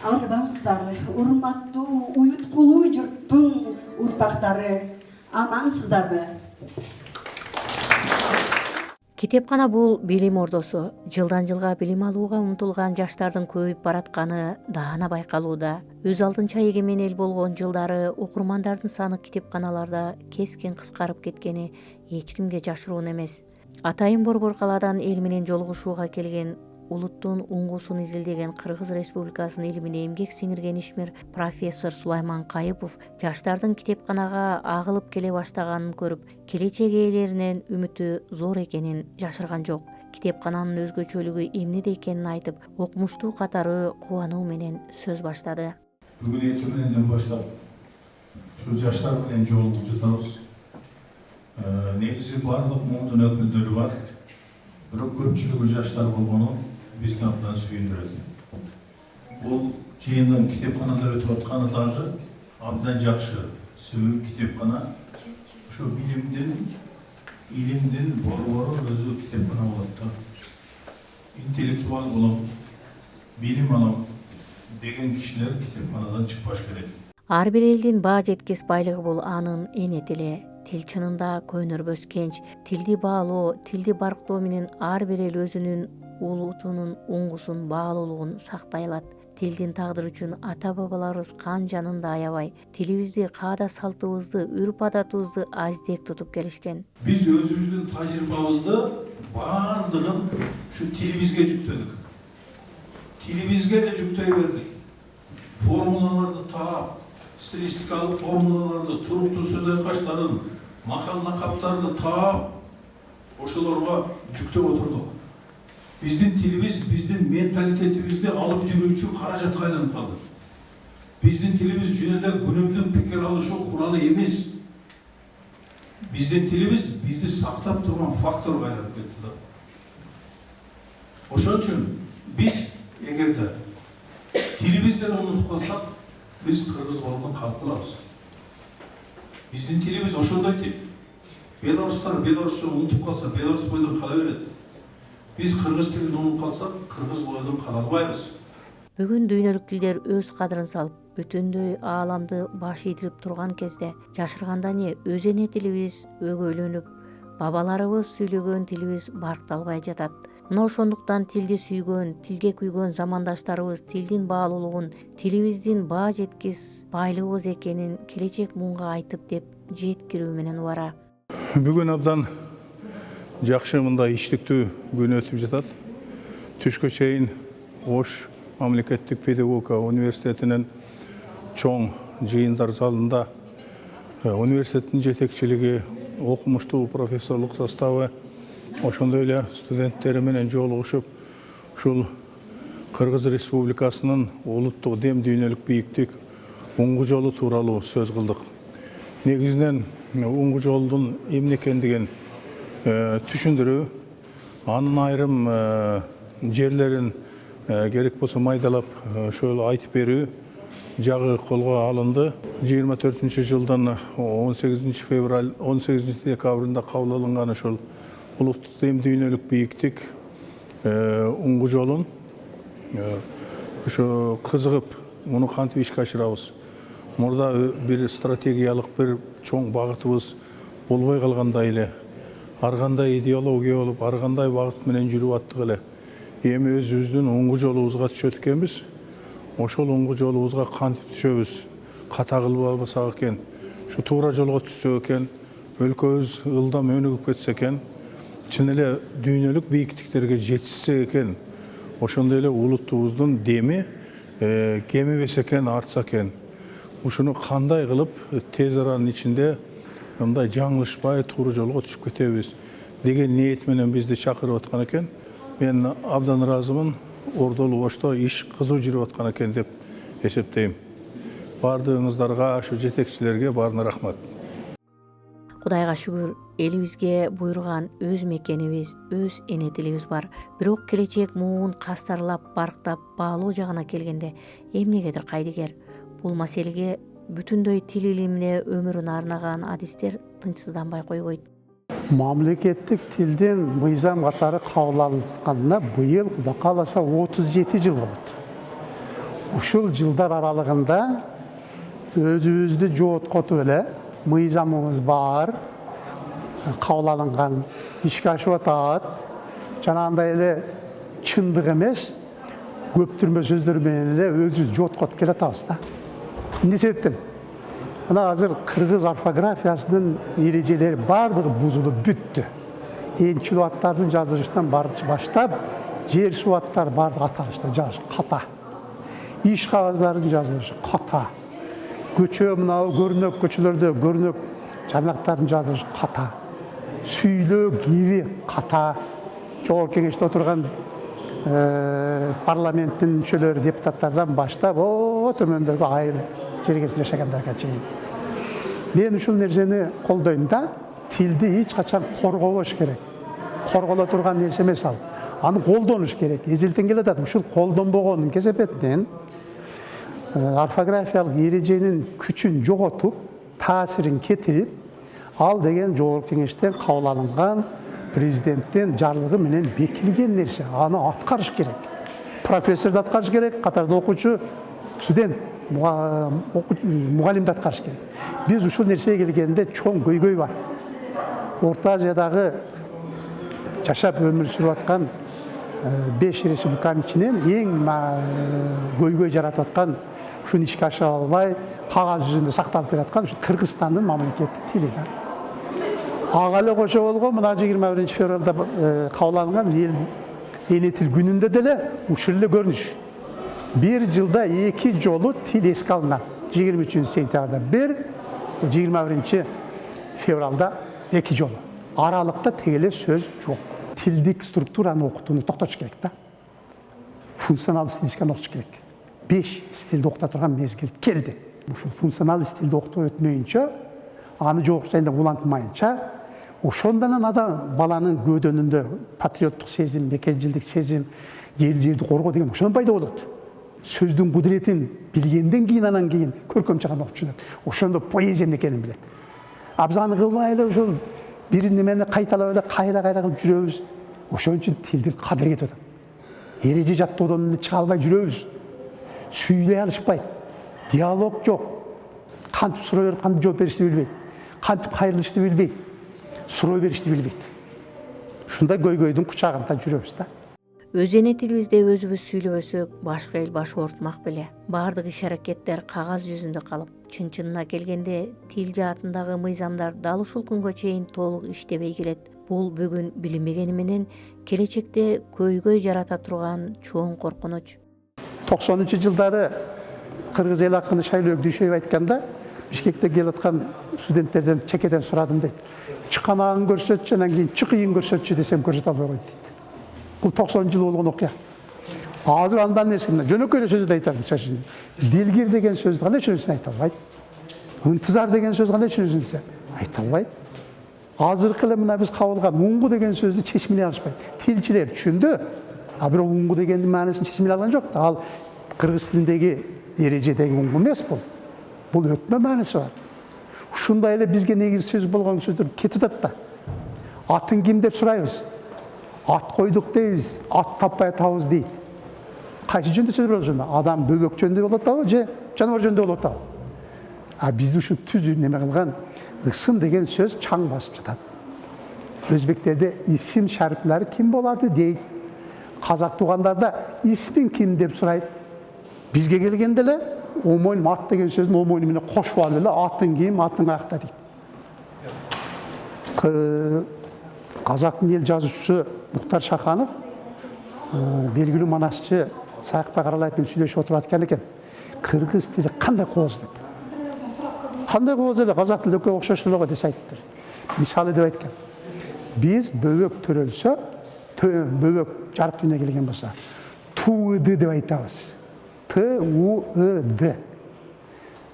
Арбаңыздар, урматтуу, уюткулуу журттун урпактары, амансыздарбы? Китепкана бул билим ордосу. Жылдан жылга билим алууга умтулган жаштардын көбөйүп баратканы даана байкалууда. Өз алдынча эгемен эл болгон жылдары окурмандардын саны китепканаларда кескин кыскарып кеткени эч кимге жашыруун эмес. Атайын Борбор калаадан эл менен жолугушууга келген, улуттун уңгусун изилдеген Кыргыз Республикасынын илимине эмгек сиңирген ишмер профессор Сулайман Кайыпов жаштардын китепканага агылып келе баштаганын көрүп, келечек ээлеринен үмүтү зор экенин жашырган жок. Китепкананын өзгөчөлүгү эмнеде экенин айтып, окумуштуу катары кубануу менен сөз баштады. Бүгүн эртеңден баштап ушу жаштар менен жолугуп жатабыз. Негизи барлык муңдун өкүлдөрү бар. Бирок көпчүлүгү жаштар болгону бизди абдан сүйүндүрөт. Бул жыйындын китепканада өтүп атканы дагы абдан жакшы. Себеби китепкана ушу илимдин борбору өзү китепкана болот да. Интеллектуал болом, билим алам деген кишилер китепканадан чыкпаш керек. Ар бир элдин баа жеткис байлыгы бул анын эне тили. Тил чынында көнөрбөс кенч. Тилди баалоо, тилди барктоо менен ар бир эл өзүнүн улутунун уңгусун, баалуулугун сактай алат. Тилдин тагдыры үчүн ата-бабаларыбыз кан жанында аябай, тилибизди, каада салтыбызды, үрп-адатыбызды аздек тутуп келишкен. Биз өзүбүздүн тажрыйбабызды баардыгын ушу тилибизге жүктөдүк. Тилибизге да жүктөй бердик. Формулаларды таап, стилистикалык формулаларды, туруктуу сөз айкаштарын, макал лакаптарды таап, ошолорго жүктөп отурдук. Биздин тилибиз, биздин менталитетибизди алып жүрүүчү каражатка айланып калды. Биздин тилибиз жөн эле күнүмдүк пикир алышуу куралы эмес. Биздин тилибиз бизди сактап турган факторго айланып кетти да. Ошон үчүн биз эгерде тилибизден унутуп калсак, биз кыргыз болгон калып калабыз. Биздин тилибиз ошондой тил. Белорустар белорусча унутуп калса, белорус бойдон кала берет. Биз кыргыз тилин унутуп калсак, кыргыз бойдон кала албайбыз. Бүгүн дүйнөлүк тилдер өз кадырын салып, бүтүндөй ааламды баш ийдирип турган кезде жашырганда не өз эне тилибиз өгөйлөнүп, бабаларыбыз сүйлөгөн тилибиз баркталбай жатат. Мына ошондуктан тилди сүйгөн, тилге күйгөн замандаштарыбыз тилдин баалуулугун, тилибиздин баа жеткис байлыгыбыз экенин келечек муңга айтып деп жеткирүү менен убара. Бүгүн абдан жакшы мындай иштиктүү күн өтүп жатат. Түшкө чейин Ош мамлекеттик педагогика университетинин чоң жыйындар залында университеттин жетекчилиги, окумуштуу профессорлук составы, ошондой эле студенттери менен жолугушуп, ушул Кыргыз Республикасынын улуттук дем дүйнөлүк бийиктик уңгу жолу тууралуу сөз кылдык. Негизинен уңгу жолдун эмне экендигин түшүндүрүү, анын айрым жерлерин керек болсо майдалап ошол айтып берүү жагы колго алынды. 24 жылдын 18 февраль 18 декабрында кабыл алынган ошол улуттук дем дүйнөлүк бийиктик уңгу жолун ошо кызыгып муну кантип ишке ашырабыз. Мурда бир стратегиялык бир чоң багытыбыз болбой калгандай эле, ар кандай идеология болуп, ар кандай багыт менен жүрүп аттык эле. Эми өзүбүздүн уңгу жолубузга түшөт экенбиз. Ошол уңгу жолубузга кантип түшөбүз, ката кылбасак экен, ушу туура жолго түшсөк экен, өлкөбүз ылдам өнүгүп кетсе экен, чын эле дүйнөлүк бийиктиктерге жетишсе экен, ошондой эле улутубуздун деми кемибесе экен, артса экен. Ушуну кандай кылып тез аранын ичинде мындай жаңылышпай туура жолго түшүп кетебиз деген ниет менен бизди чакырып аткан экен. Мен абдан ыраазымын. Ордолуу Ошто иш кызуу жүрүп аткан экен деп эсептейм. Бардыгыңыздарга, ушу жетекчилерге баарына рахмат. Кудайга шүгүр, элибизге буйруган өз мекенибиз, өз эне тилибиз бар. Бирок келечек муун кастарлап, барктап, баалоо жагына келгенде эмнегедир кайдыгер. Бул маселеге бүтүндөй тил илимине өмүрүн арнаган адистер тынчсызданбай койбойт. Мамлекеттик тилдин мыйзам катары кабыл алынганына быйыл Кудай кааласа 37 жыл болот. ушул жылдар аралыгында өзүбүздү жооткотуп эле мыйзамыбыз бар, кабыл алынган, ишке ашып атат. Жанагындай эле чындык эмес, көптүрмө сөздөр менен эле өзүбүз жооткотуп келатабыз да. Эмне себептен? Мына азыр кыргыз орфографиясынын эрежелери бардыгы бузулуп бүттү. Энчил аттардын жазылышынан баштап, жер суу аттар бардыгы аталышта жазыш ката. Иш кагаздардын жазылышы ката. Көчө мынау көрнөк көчөлөрдө көрнөк жарнактардын жазылышы ката. Сүйлөө кеби ката. Жогорку кеңеште отурган парламенттин мүчөлөрү депутаттардан баштап, төмөндөгү айыл жергесинде жашагандарга чейин. Мен ушул нерсени колдойм да, тилди эч качан коргобош керек. Корголо турган нерсе эмес ал. Аны колдонуш керек. Эзелтен келатат. Ушул колдонбогонун кесепетинен орфографиялык эреженин күчүн жоготуп, таасирин кетирип, ал деген жогорку кеңештен кабыл алынган президенттен жарлыгы менен бекилген нерсе. Аны аткарыш керек. Профессор да аткарыш керек, катарда окуучу, студент, мугалим да аткарыш керек. Биз ушул нерсеге келгенде чоң көйгөй бар. Орто Азиядагы жашап өмүр сүрүп аткан 5 республиканын ичинен эң көйгөй жаратып аткан, ушуну ишке ашыра албай, кагаз жүзүндө сакталып келаткан ушу Кыргызстандын мамлекеттик тили да. Ага эле кошо болгон мына 21 февралда кабыл алынган эне тил күнүндө деле ушул эле көрүнүш. Bir жылда 2 жолу тил эске алынган. 23 сентябрда 1, 21 февралда 2 жолу. Аралыкта тегеле сөз жок. Тилдик структураны окутууну токтотуш керек да. Функционал стилистиканы окутуш керек. 5 стилди окута турган мезгил келди. Ушул функционал стилди окутуп өтмөйүнчө, аны жогорку жайында улантмайынча, ошондон адам баланын көдөнүндө патриоттук сезим, мекенчилдик сезим, жерди коргоо деген ошондон пайда болот. Сөздүн кудуретин билгенден кийин анан кийин көркөм чыган окуучулар ошондо поэзия экенин билет. А биз аны кылбай эле ошол бир немени кайталап эле кайра кылып жүрөбүз. Ошон үчүн тилдин кадыры кетип атат. Эреже жаттоодон чыга албай жүрөбүз. Сүйлөй алышпайт. Диалог жок. Кантип суроо берип, кантип жооп беришти билбейт. Кантип кайрылышты билбейт. Суроо беришти билбейт. Ушундай көйгөйдүн кучагында жүрөбүз да. Өз эне тилибизде өзүбүз сүйлөбөсөк, башка эл баш оортмак беле. Бардык иш-аракеттер кагаз жүзүндө калып, чын-чынына келгенде тил жаатындагы мыйзамдар дал ушул күнгө чейин толук иштебей келет. Бул бүгүн билинбегени менен келечекте көйгөй жарата турган чоң коркунуч. 90-жылдары кыргыз эл акыны Шайлоо Дүйшөев айтканда, Бишкекте келип аткан студенттерден чекеден сурадым дейт. Чыканагын көрсөтчү, анан кийин чыкыйын көрсөтчү десем көрсөтө албай койду дейт. Бул 90 жыл болгон окуя. Азыр андан нерсе жөнөкөй эле сөздү айтам. Дилгир деген сөздү кандай түшүнөсүн айта албайт. Ынтызар деген сөз кандай түшүнөсүн айта албайт. Азыркы эле мына биз кабыл алган уңгу деген сөздү чечмелей алышпайт. Тилчилер түшүндү, а бирок уңгу дегендин маанисин чечмелей алган жок. Ал кыргыз тилиндеги эрежедеги уңгу эмес бул. Бул өтмө мааниси бар. Ушундай эле бизге негиз сөз болгон сөздөр кетип атат да. Атын ким деп сурайбыз. Ат койдук дейбиз, ат таппай атабыз дейт. Кайсы жөндө сөз болот ошондо? Адам бөбөк жөндө болот атабы же жаныбар жөндө болот атабы? А бизди ушу түз неме кылган ысым деген сөз чаң басып жатат. Өзбектерде исим шарифлары ким болады дейт. Казак туугандарда исмин ким деп сурайт. Бизге келгенде эле омойнум ат деген сөздүн омойну менен кошуп алып эле атын ким, атын каякта дейт. Казактын эл жазуучусу Муктар Шаханов белгилүү манасчы Саякбай Каралаев менен сүйлөшүп отуруп аткан экен. Кыргыз тили кандай кооз деп. Кандай кооз эле казак тили экөө окшош эле го десе айттыр. Мисалы деп айткан. Биз бөбөк төрөлсө, бөбөк жарык дүйнөгө келген болсо, тууды деп айтабыз. Т-У-И-Д.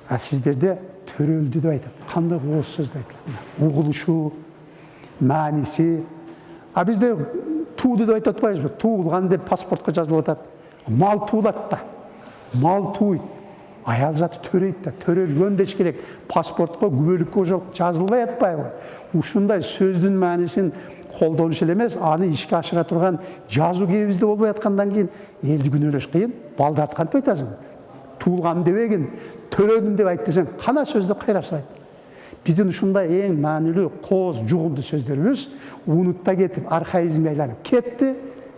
А сиздерде төрөлдү деп айтат. Кандай кооз сөз деп айтылат. Угулушу, мааниси. А бизде тууду деп айтып атпайбызбы? Туулган деп паспортко жазылып атат. Мал туулат да. Мал тууйт. Аял заты төрөйт да. Төрөлгөн деш керек. Паспортко, күбөлүккө ошол жазылбай атпайбы? Ушундай сөздүн маанисин колдонуш эле эмес, аны ишке ашыра турган жазуу кебизде болбой аткандан кийин элди күнөөлөш кыйын. Балдарды кантип айтасың? туылған дебегин, төлөдүм деп айт десең, қана сөзді қайра сұрайды. Біздің ушундай ең мәнілі қоз жуғынды сөздеріміз унутта кетіп, архаизмге айланып кетті,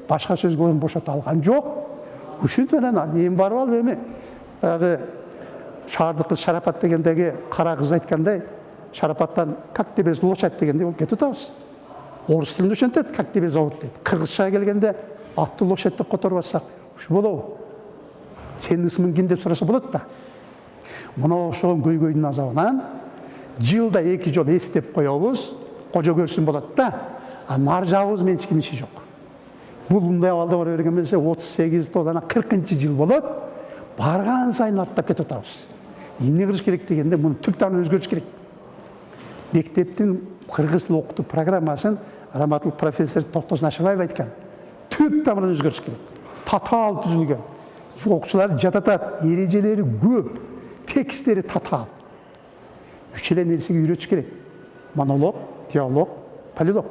башқа сөзге ойын бошата алған жоқ. Үшін менен ең барып алып еме, Шағырды қыз Шарапат дегендегі қара қыз айтқандай, Шарапаттан как тебе лошадь дегенде ол кетіп отырмыз. Орыс тілінде өшентеді, как тебе зовут дейді. Қырғызша келгенде атты лошадь деп қотарып алсақ, ушу болобу. Сенің исмің ким деп сұраса болады да. Мына ошол көйгөйдүн азабынан жылда 2 жол эстеп коебуз, кожо көрсүн болот да. А нар жагыбыз менен эч кимдин иши жок. Бул мындай абалда бара берген болсо 38 тозана 40-жыл болот. Барган сайын арттап кетип атабыз. Эмне кылыш керек дегенде муну түп тамырын өзгөртүш керек. Мектептин кыргыз тил окутуу программасын Раматыл профессор Токтосун Ашабаев айткан. Түп тамырын өзгөртүш керек. Татаал түзүлгөн. Окуучулар жататат, эрежелери көп, текстери татаал. Үч эле нерсеге үйрөтүш керек. Монолог, диалог, полилог.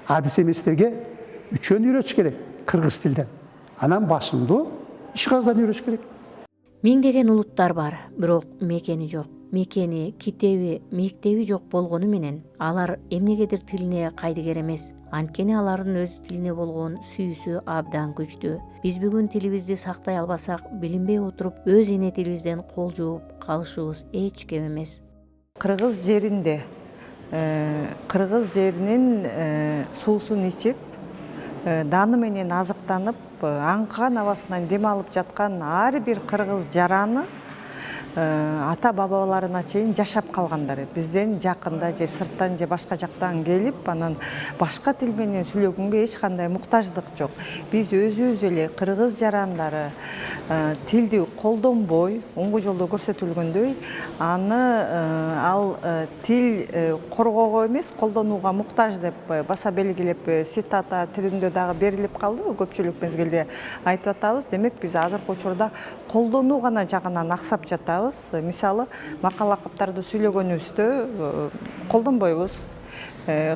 Адис эместерге үчөөнү үйрөтүш керек кыргыз тилден. Анан башындуу иш каздан үйрөтүш керек. Миңдеген улуттар бар, бирок мекени жок. Мекени, китеби, мектеби жок болгону менен алар эмнегедир тилине кайдыгер эмес. Анткени алардын өз тилине болгон сүйүүсү абдан күчтүү. Биз бүгүн тилибизди сактай албасак, билинбей отуруп өз эне тилибизден кол жууп калышыбыз эч кем эмес. Кыргыз жеринде, кыргыз жеринин суусун ичип, даны менен азыктанып, аңкыган абасынан дем алып жаткан ар бир кыргыз жараны ата бабаларына чейин жашап калгандар. Бизден жакында же сырттан же башка жактан келип, анан башка тил менен сүйлөгөнгө эч кандай муктаждык жок. Биз өзүбүз эле кыргыз жарандары тилди колдонбой, оңгу жолдо көрсөтүлгөндөй, аны ал тил коргоого эмес, колдонууга муктаж деп баса белгилеп цитата тилинде дагы берилип калды. Көпчүлүк мезгилде айтып атабыз. Демек биз азыркы учурда колдонуу гана жагынан аксап жатабыз. Мисалы, макал лакаптарды сүйлөгөнүбүздө колдонбойбуз.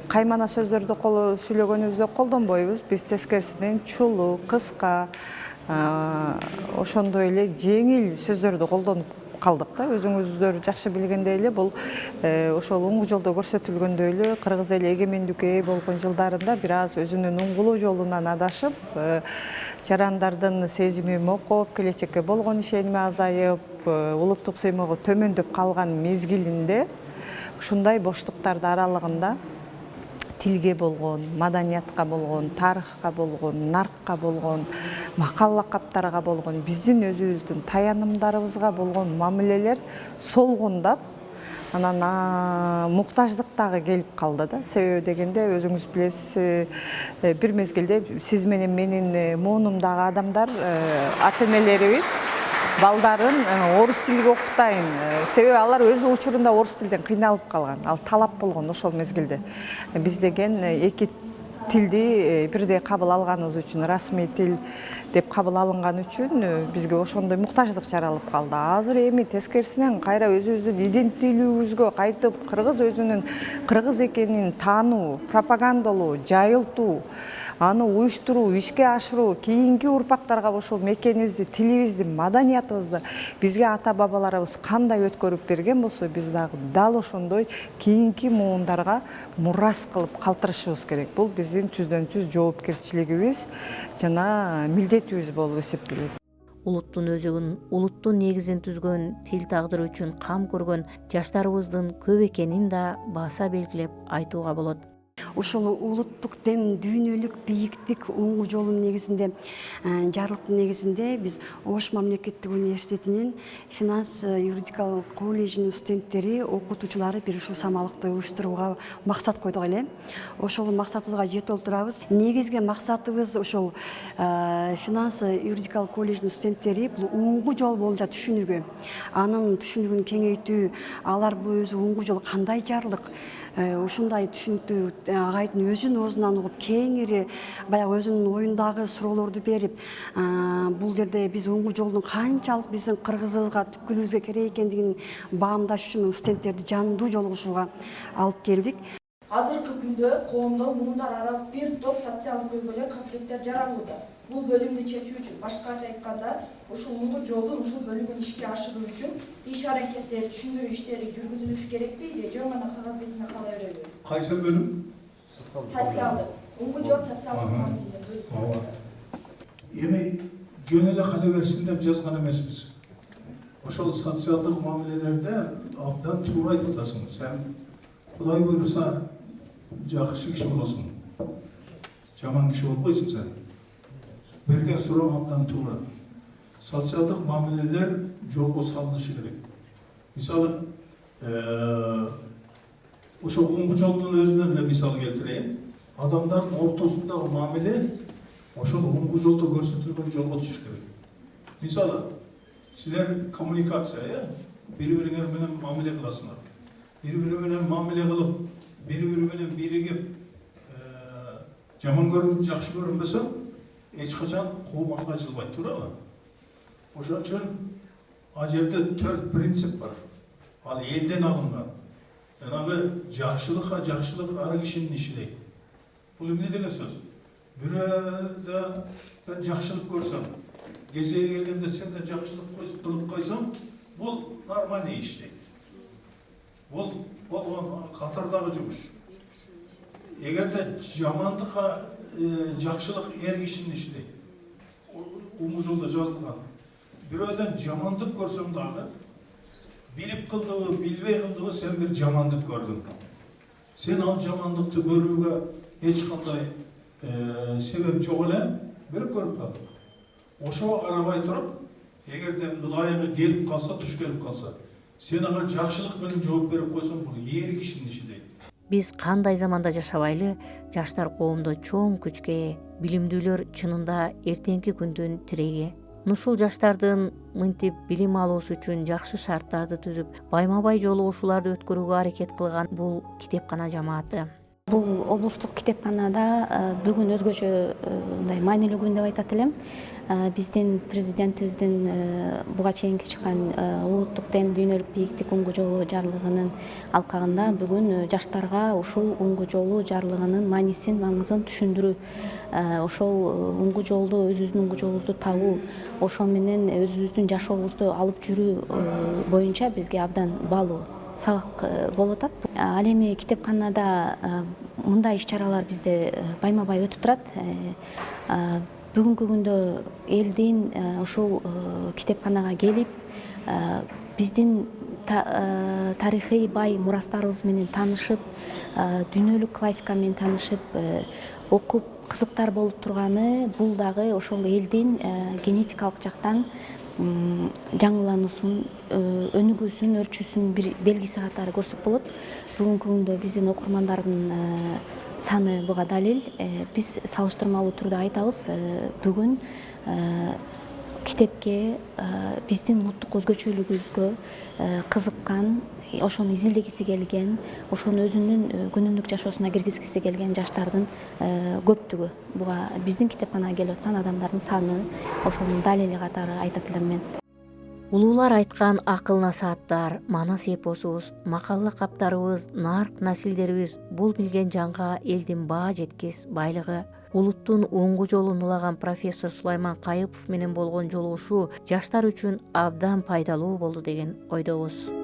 Каймана сөздөрдү сүйлөгөнүбүздө колдонбойбуз. Биз тескерисинен чулуу, кыска, ошондой эле жеңил сөздөрдү колдонуп калдык да. Өзүңүздөр жакшы билгендей эле бул ошол оңгу жолдо көрсөтүлгөндөй эле кыргыз эли эгемендикке ээ болгон жылдарында бир аз өзүнүн оңгулуу жолунан адашып, жарандардын сезими мокоп, келечекке болгон ишеними азайып, улуттук сыймыгы төмөндөп калган мезгилинде ушундай боштуктарды аралыгында тилге болгон, маданиятка болгон, тарыхка болгон, наркка болгон, макал лакаптарга болгон, биздин өзүбүздүн таянымдарыбызга болгон мамилелер солгундап, анан муктаждык дагы келип калды да. Себеби дегенде өзүңүз билесиз, бир мезгилде сиз менен менин муунумдагы адамдар, ата энелерибиз балдарын орус тилиге окутайын. Себеби алар өз учурунда орус тилден кыйналып калган. Ал талап болгон ошол мезгилде. Биз деген эки тилди бирдей кабыл алганыбыз үчүн, расмий тил деп кабыл алынган үчүн бизге ошондой муктаждык жаралып калды. Азыр эми тескерисинен кайра өзүбүздүн иденттүүлүгүбүзгө кайтып, кыргыз өзүнүн кыргыз экенин таануу, пропагандалоо, жайылтуу, аны уюштуруу, ишке ашыруу, кийинки урпактарга ошол мекенибизди, тилибизди, маданиятыбызды бизге ата бабаларыбыз кандай өткөрүп берген болсо, биз дагы дал ошондой кийинки муундарга мурас кылып калтырышыбыз керек. Бул биздин түздөн түз жоопкерчилигибиз жана милдетибиз болуп эсептелет. Улуттун өзөгүн, улуттун негизин түзгөн, тил тагдыры үчүн кам көргөн жаштарыбыздын көп экенин да баса белгилеп айтууга болот. Ошол улуттук дем, дүйнөлүк бийиктик оңгу жолунун негизинде, жарлыктын негизинде биз Ош мамлекеттик университетинин финанс юридикалык колледжинин студенттери, окутуучулары бир ушул самалыкты уюштурууга максат койдук эле. Ошол максатыбызга жете олтурабыз. Негизги максатыбыз ошол финанс юридикалык колледжинин студенттери бул оңгу жол боюнча түшүнүүгө, анын түшүнүгүн кеңейтүү, алар бул өзү оңгу жол кандай жарлык, ушундай түшүнүктүү агайдын өзүнүн оозунан угуп, кеңири баягы өзүнүн оюндагы суроолорду берип, бул жерде биз оңгу жолдун канчалык биздин кыргызыбызга, түпкүлүбүзгө керек экендигин баамдаш үчүн студенттерди жандуу жолугушууга алып келдик. Азыркы күндө коомдо муундар аралык бир топ социалдык көйгөйлөр, конфликттер жаралууда. бул бөлүмдү чечүү үчүн, башкача айтканда, ушул унгу жолдун ушул бөлүмүн ишке ашыруу үчүн иш аракеттери, түшүндүрүү иштери жүргүзүлүш керекпи же жөн гана кагаз бетинде кала береби? Кайсы бөлüm? Социалдык. Унгу жол социалдык мамиле бөлүмү. Эми жөн эле кала берсин деп жазган эмеспиз. Ошол социалдык мамилелерде абдан туура айтып атасың. Сен Кудай буйруса жакшы киши болосуң. Жаман киши болбойсуң сен. Берген суроо абдан туура. Социалдык мамилелер жолго салынышы керек. Мисалы, ошол унгу жолдун өзүнөн эле мисал келтирейин. Адамдардын ортосундагы мамиле ошол унгу жолдо көрсөтүлгөн жолго түшүш керек. Мисалы, силер коммуникация, бири-бириңер менен мамиле кыласыңар. Бири-бири менен мамиле кылып, бири-бири менен биригип, жаман көрүнүп, жакшы көрүнбөсө, эч качан коомга жылбайт, туурабы? Ошон үчүн ал жерде 4 принцип бар. Ал элден алынган. Жанагы жакшылыкка жакшылык ар кишинин иши дейт. Бул эмне деген сөз? Бирөөдө сен жакшылык көрсөң, кезеги келгенде сен де жакшылык кылып койсоң, бул нормальный иш дейт. Бул катардагы жумуш. Эгерде жамандыкка жакшылык эр кишинин иши дейт. Унгу жолдо жазылган. Бирөөдөн жамандык көрсөң дагы, билип кылдыбы, билбей кылдыбы, сен бир жамандык көрдүң. Сен ал жамандыкты көрүүгө эч кандай себеп жок эле, бир көрүп калдың. Ошого карабай туруп, эгерде ылайыгы келип калса, туш келип калса, сен ага жакшылык менен жооп берип койсоң, бул эр кишинин иши дейт. Биз кандай заманда жашабайлы, жаштар коомдо чоң күчкө ээ, билимдүүлөр чынында эртеңки күндүн тиреги. Ушул жаштардын мынтип билим алуусу үчүн жакшы шарттарды түзүп, байма-бай жолугушууларды өткөрүүгө аракет кылган бул китепкана жамааты. Бул облустук китепканада бүгүн өзгөчө мындай маанилүү күн деп айтат элем. Биздин президентибиздин буга чейинки чыккан улуттук дем дүйнөлүк бийиктик унгу жолу жарлыгынын алкагында бүгүн жаштарга ушул унгу жолу жарлыгынын маанисин, маңызын түшүндүрүү, ошол унгу жолду, өзүбүздүн унгу жолубузду табуу, ошол менен өзүбүздүн жашообузду алып жүрүү боюнча бизге абдан баалуу сабак болуп атат. Ал эми китепканада мындай иш-чаралар бизде байма-бай өтүп турат. Бүгүнкү күндө элдин ушул китепканага келип, биздин тарыхый бай мурастарыбыз менен таанышып, дүйнөлүк классика менен таанышып, окуп кызыктар болуп турганы, бул дагы ошол элдин генетикалык жактан жаңылануусун, өнүгүүсүн, өрчүүсүн бир белгиси катары көрсөк болот. Бүгүнкү күндө биздин окурмандардын саны буга далил. Биз салыштырмалуу түрдө айтабыз, бүгүн китепке биздин улуттук өзгөчөлүгүбүзгө кызыккан, ошону изилдегиси келген, ошону өзүнүн күнүмдүк жашоосуна киргизгиси келген жаштардын көптүгү. Буга биздин китепканага келип аткан адамдардын саны ошонун далили катары айтат элем мен. Улуулар айткан акыл насааттар, манас эпосубуз, макала каптарыбыз, нарк насилдерибиз бул билген жанга элдин баа жеткис байлыгы. Улуттун унгу жолун улаган профессор Сулайман Кайыпов менен болгон жолугушуу жаштар үчүн абдан пайдалуу болду деген ойдобуз.